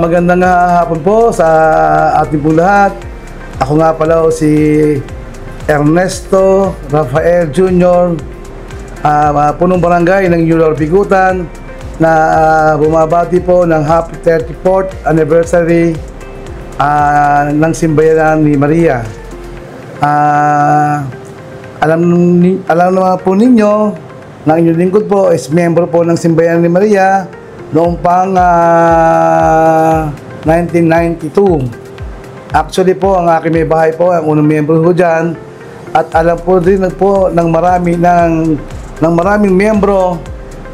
Magandang hapon po sa ating po lahat. Ako nga pala si Ernesto Rafael Jr., punong barangay ng Euler Bigutan, na bumabati po ng happy 34th anniversary ng Simbayanan ni Maria. Alam naman po ninyo na inyong lingkod po is miyembro po ng Simbayanan ni Maria noong pang 1992. Actually po, ang aking may bahay po, ang unang miyembro ko dyan. At alam po din po ng maraming miyembro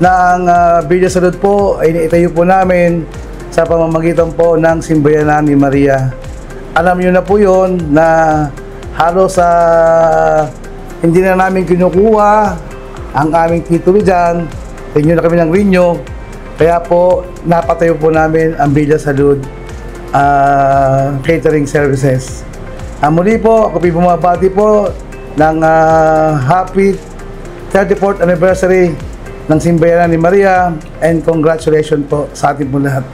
na ang Villa Salud po ay itayo po namin sa pamamagitan po ng Simbayanan ni Maria. Alam nyo na po yun na halos hindi na namin kinukuha ang aming titulo dyan. Tingin na kami ng Rinyo. Kaya po, napatayo po namin ang Villa Salud catering services. Muli po, ako bumabati po ng happy 34th anniversary ng Simbayanan ni Maria, and congratulations po sa ating po lahat.